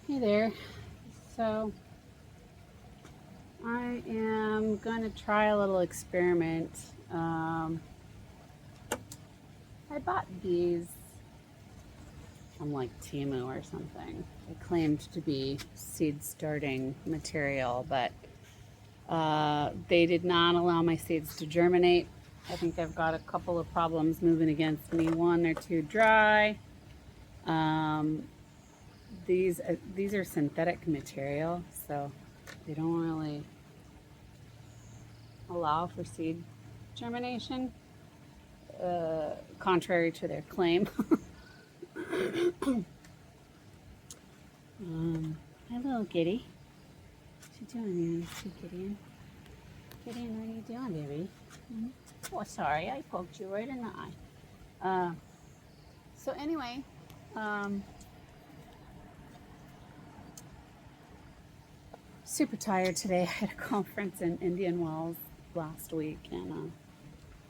Hey there. So I am going to try a little experiment. I bought these from like Temu or something. They claimed to be seed starting material, but they did not allow my seeds to germinate. I think I've got a couple of problems moving against me. One, they're too dry. Um, these are synthetic material, so they don't really allow for seed germination, contrary to their claim. Hi, little kitty. What you doing here, Gideon? Gideon, what are you doing, baby? Oh, sorry, I poked you right in the eye. So anyway, super tired today. I had a conference in Indian Wells last week and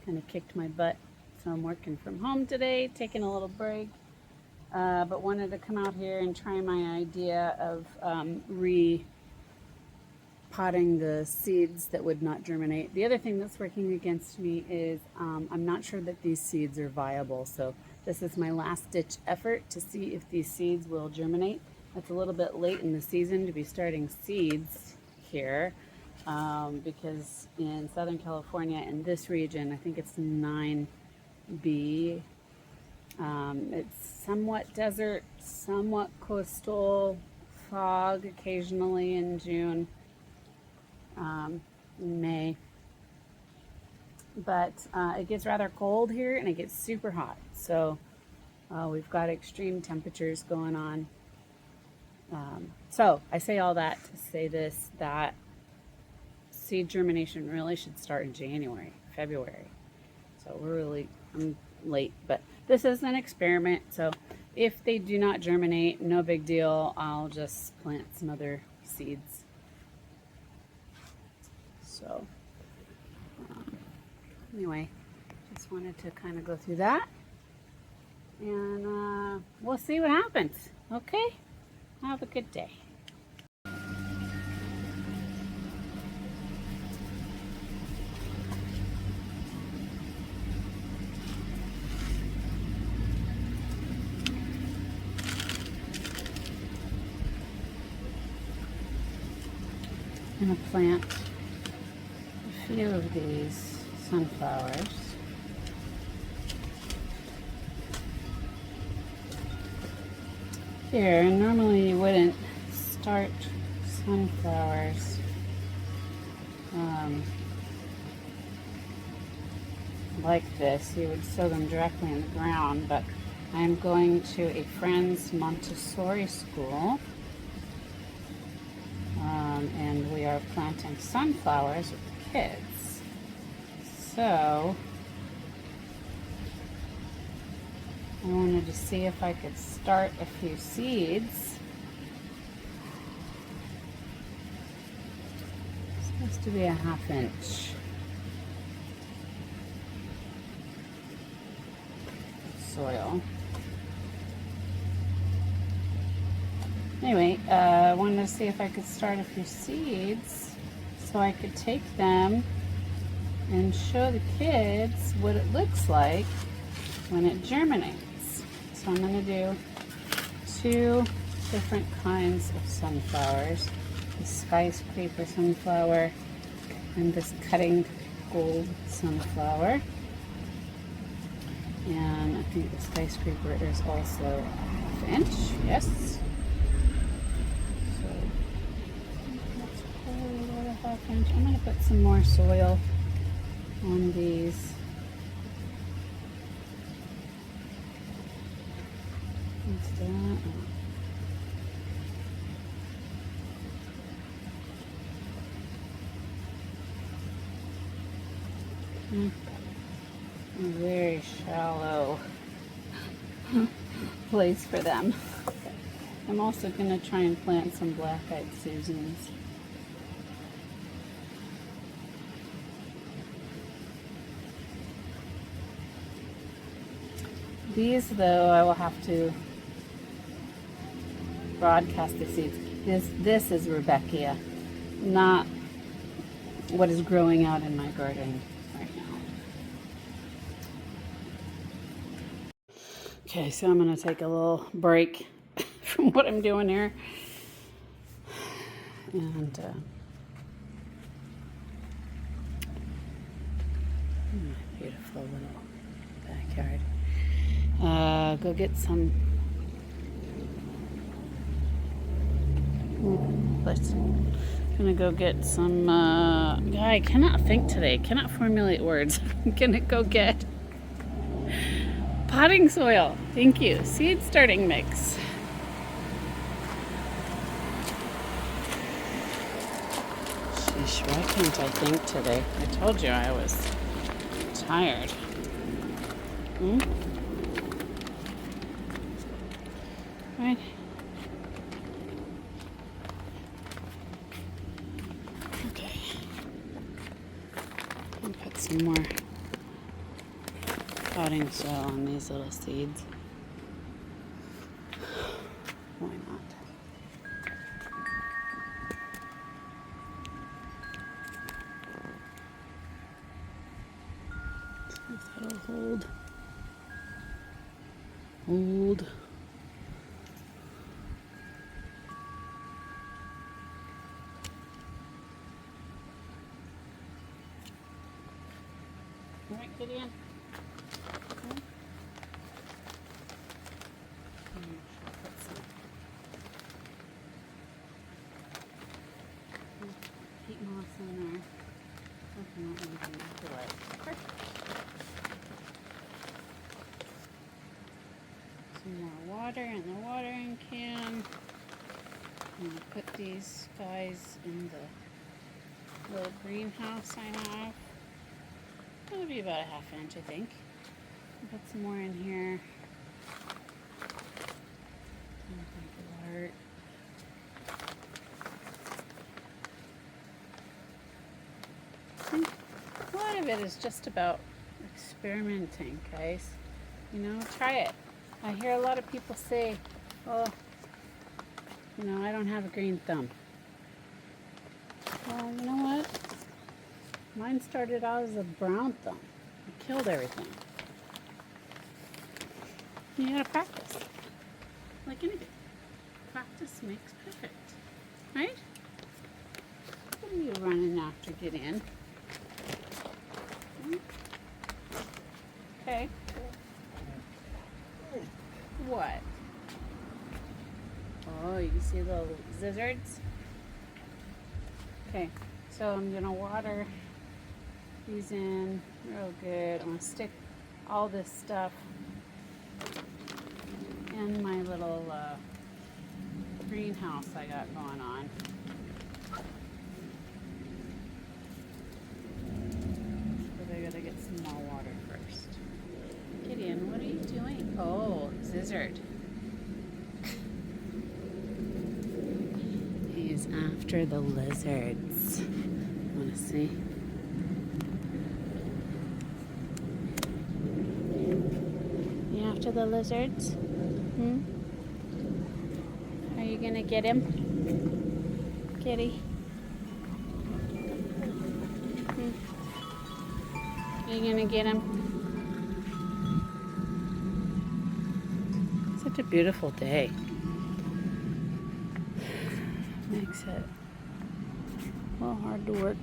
kind of kicked my butt. So I'm working from home today, taking a little break, but wanted to come out here and try my idea of repotting the seeds that would not germinate. The other thing that's working against me is I'm not sure that these seeds are viable. So this is my last ditch effort to see if these seeds will germinate. It's a little bit late in the season to be starting seeds here because in Southern California, in this region, I think it's 9B. It's somewhat desert, somewhat coastal, fog occasionally in June, May. But it gets rather cold here and it gets super hot. So we've got extreme temperatures going on. So I say all that to say this, that seed germination really should start in January, February. So I'm late, but this is an experiment. So if they do not germinate, no big deal. I'll just plant some other seeds. So anyway, just wanted to kind of go through that and we'll see what happens. Okay, have a good day. I'm going to plant a few of these sunflowers. Here, normally you wouldn't start sunflowers like this. You would sow them directly in the ground, but I'm going to a friend's Montessori school. And we are planting sunflowers with the kids. So I wanted to see if I could start a few seeds. It's supposed to be a 1/2 inch soil. Anyway, I wanted to see if I could start a few seeds so I could take them and show the kids what it looks like when it germinates. So I'm going to do 2 different kinds of sunflowers. The skyscraper sunflower and this cutting gold sunflower. And I think the skyscraper is also 1/2 inch, yes. I'm going to put some more soil on these. A very shallow place for them. I'm also going to try and plant some black-eyed Susans. These, though, I will have to broadcast the seeds. This is Rebecca, not what is growing out in my garden right now. Okay, so I'm gonna take a little break from what I'm doing here. And beautiful little backyard. Go get some. Gonna go get some. I cannot think today. Cannot formulate words. I'm gonna go get potting soil. Thank you. Seed starting mix. Sheesh, why can't I think today? I told you I was tired. Right? Okay. I'll put some more potting soil on these little seeds. Why not? See if that'll hold. Hold. All right, get in. Okay. Peat moss in there. Not anything to like. Perfect. Some more water in the watering can. I'm going to put these guys in the little greenhouse I have. It'll be about a ½ inch, I think. I'll put some more in here. A lot of it is just about experimenting, guys. You know, try it. I hear a lot of people say, oh, you know, I don't have a green thumb. Well, you know what? Mine started out as a brown thumb. It killed everything. You gotta practice. Like anything. Practice makes perfect. Right? What are you running after? Get in. Okay. What? Oh, you can see the little lizards? Okay, so I'm gonna water these in real good. I'm gonna stick all this stuff in my little greenhouse I got going on. But I gotta get some more water first. Gideon, what are you doing? Oh, lizard. He's after the lizards. Wanna see? You after the lizards? Are you gonna get him? Kitty? Are you gonna get him? Such a beautiful day. Makes it a little hard to work.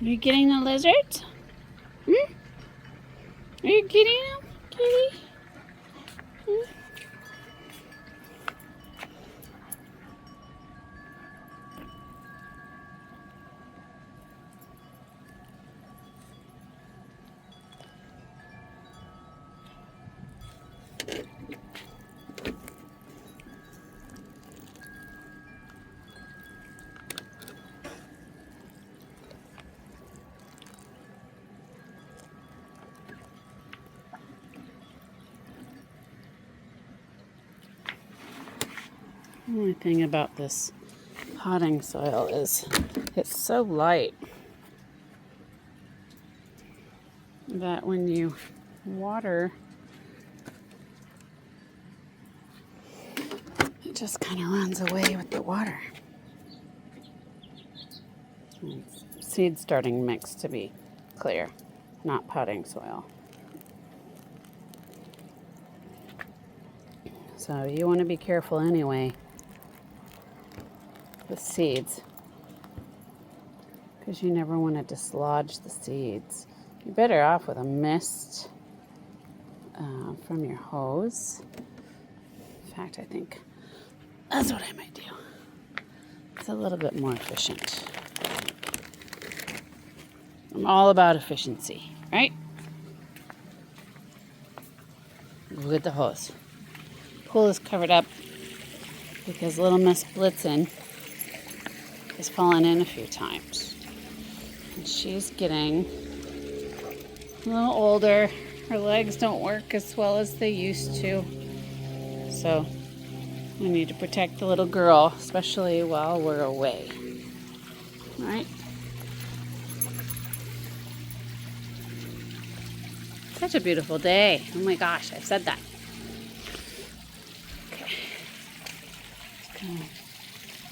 Are you getting the lizards? Are you getting them, kitty? The only thing about this potting soil is it's so light that when you water, it just kind of runs away with the water. Seed starting mix, to be clear, not potting soil. So you want to be careful anyway with seeds, because you never want to dislodge the seeds. You're better off with a mist from your hose. In fact, I think that's what I might do. It's a little bit more efficient. I'm all about efficiency, right? With the hose. Pool is covered up because little Miss Blitzen has fallen in a few times. And she's getting a little older. Her legs don't work as well as they used to. So we need to protect the little girl, especially while we're away. All right? Such a beautiful day. Oh my gosh, I've said that. Okay. Just gonna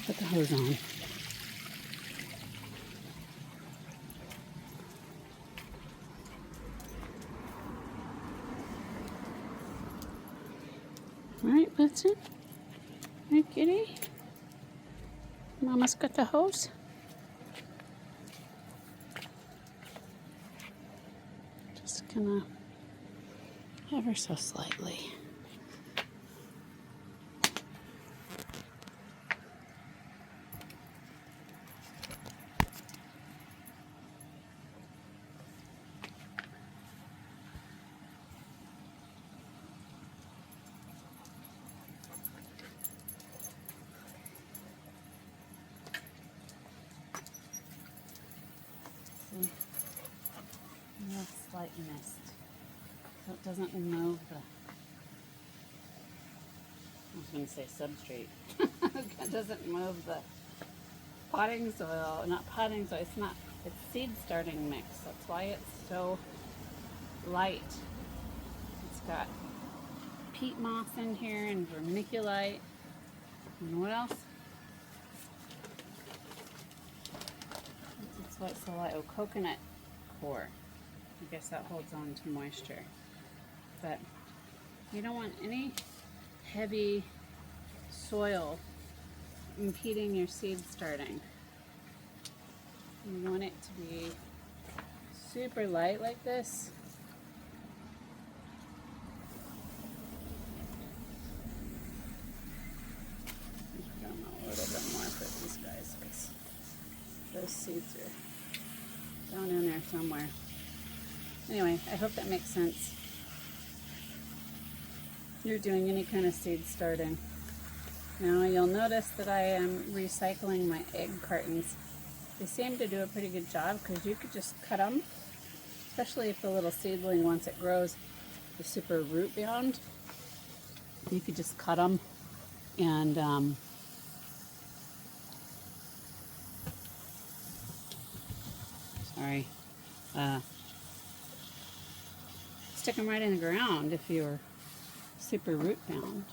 put the hose on. All right, Blitzen. Hey, kitty. Mama's got the hose. Just gonna ever so slightly. A slight mist, so it doesn't move the, I was going to say substrate. It doesn't move the potting soil, not potting soil, it's seed starting mix. That's why it's so light. It's got peat moss in here and vermiculite. And what else? That's why it's so light. Oh, coconut core. I guess that holds on to moisture. But you don't want any heavy soil impeding your seed starting. You want it to be super light like this. Put on a little bit more for these guys because those seeds are down in there somewhere. Anyway, I hope that makes sense. If you're doing any kind of seed starting. Now you'll notice that I am recycling my egg cartons. They seem to do a pretty good job because you could just cut them, especially if the little seedling, once it grows, is super root bound. You could just cut them and stick them right in the ground if you're super root bound.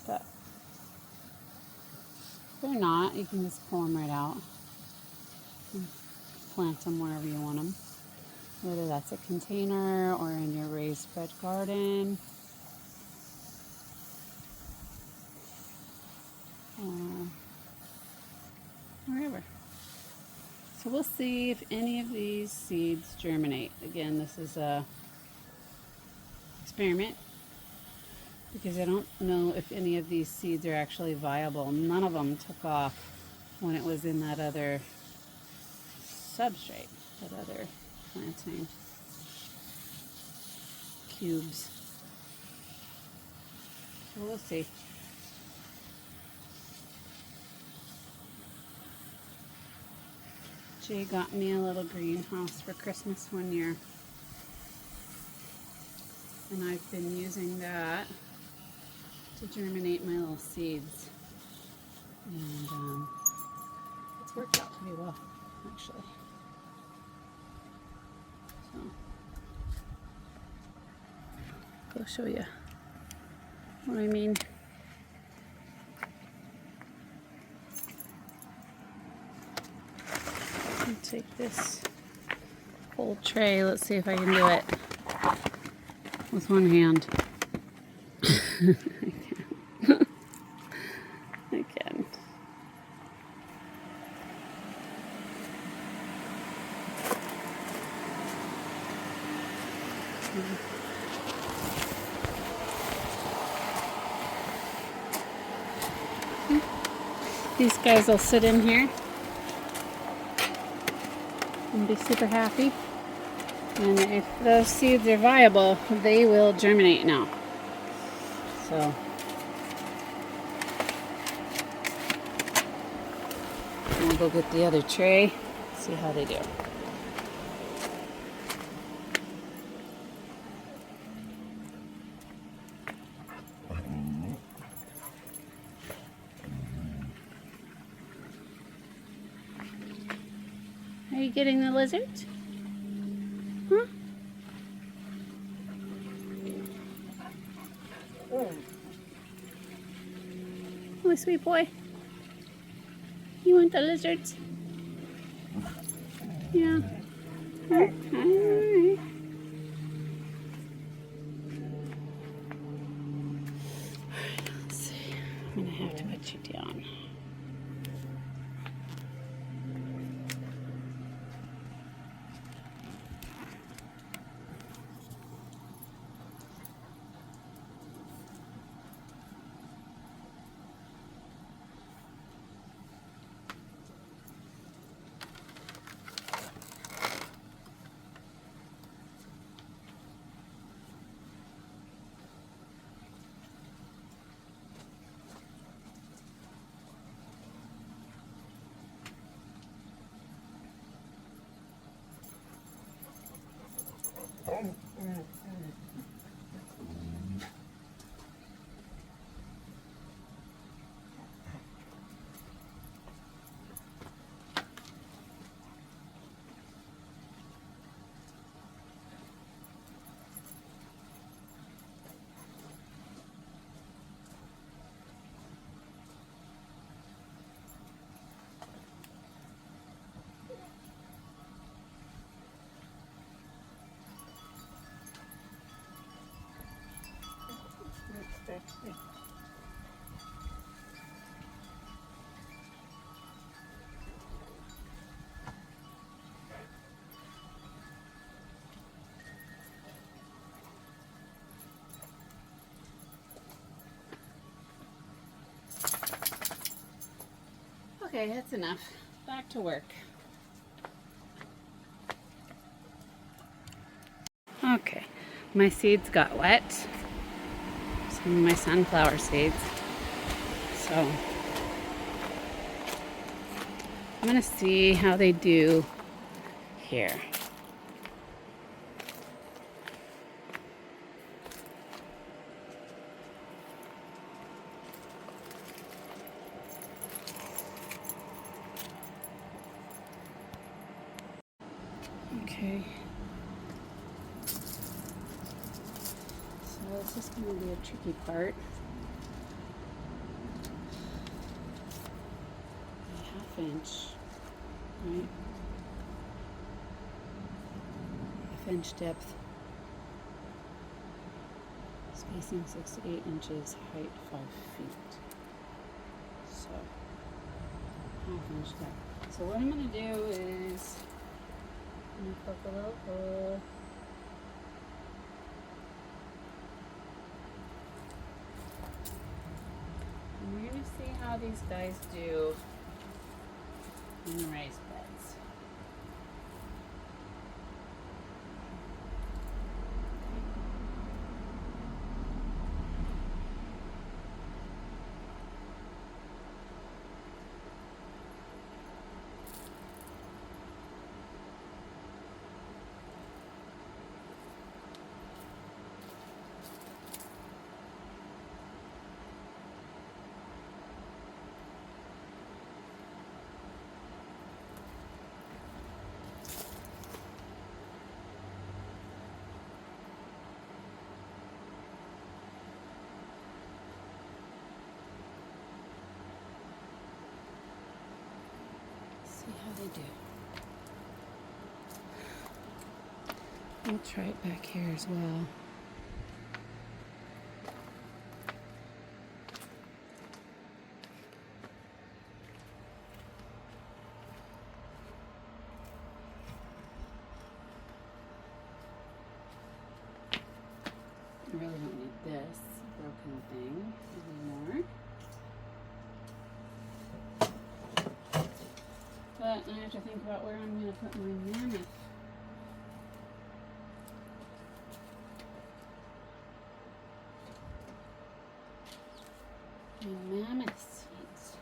But if they're not, you can just pull them right out and plant them wherever you want them, whether that's a container or in your raised bed garden or wherever. So we'll see if any of these seeds germinate. Again, this is a experiment because I don't know if any of these seeds are actually viable. None of them took off when it was in that other substrate, that other planting cubes. So we'll see. Jay got me a little greenhouse for Christmas one year, and I've been using that to germinate my little seeds. And it's worked out pretty well, actually. So, go show you what I mean. I'll take this whole tray. Let's see if I can do it with one hand. I can. These guys will sit in here and be super happy. And if those seeds are viable, they will germinate now. So we'll go get the other tray, see how they do. Are you getting the lizard? Huh? Oh, sweet boy. You want the lizards? Yeah. Alright. Let's see. I'm gonna have to put you down. Okay, that's enough. Back to work. Okay, my seeds got wet. Some of my sunflower seeds. So I'm gonna see how they do here. Okay. So this is going to be a tricky part. A ½ inch, right? ½ inch depth. Spacing 6 to 8 inches, height 5 feet. So, ½ inch depth. So what I'm going to do is I'm going to poke a little hole. And we're going to see how these guys do in the raised beds. do. I'll try it back here as well. I really don't need this broken thing anymore. But I have to think about where I'm going to put my mammoth. My mammoth seeds.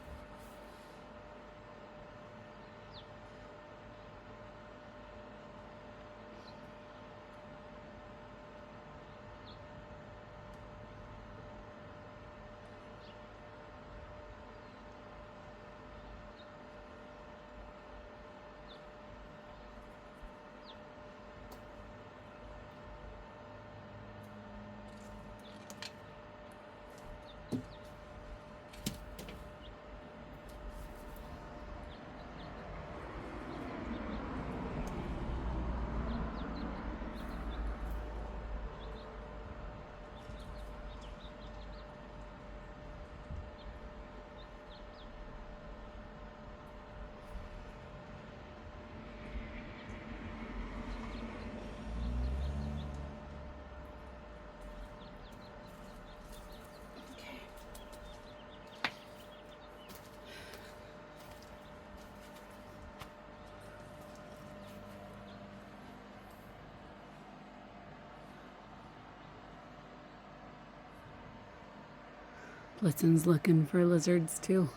Blitzen's looking for lizards too.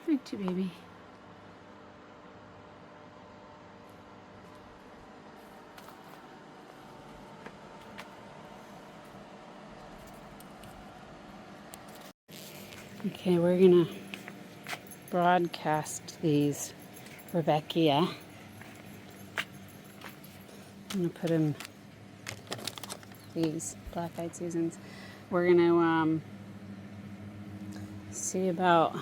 Aren't you, baby? Okay, we're gonna broadcast these Rebecca. I'm gonna put in these black-eyed Susans. We're gonna see about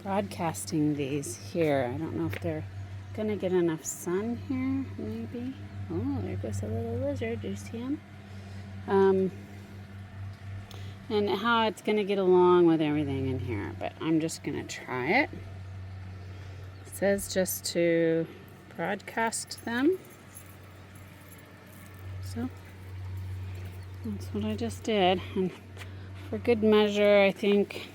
broadcasting these here. I don't know if they're gonna get enough sun here, maybe. Oh, there goes a little lizard. Do you see him? And how it's gonna get along with everything in here, but I'm just gonna try it. It says just to broadcast them. So that's what I just did. And for good measure, I think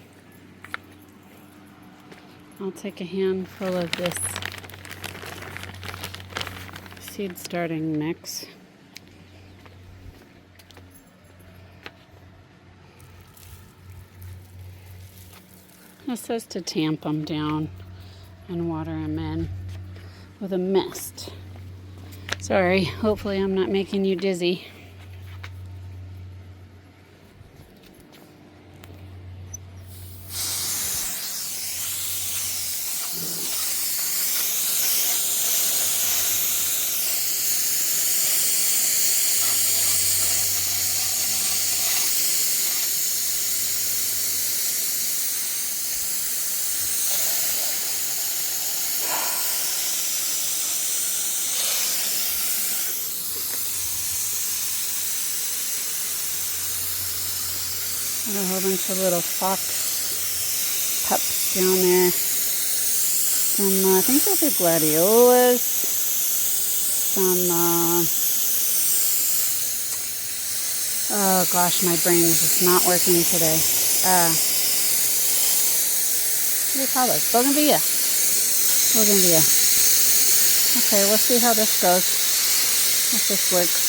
I'll take a handful of this seed starting mix. It says to tamp them down and water them in with a mist. Sorry, hopefully I'm not making you dizzy. Got a whole bunch of little fox pups down there. Some, I think those are gladiolas. Some, oh gosh, my brain is just not working today. What do you call this? Bougainvillea. Bougainvillea. Okay, we'll see how this goes. If this works.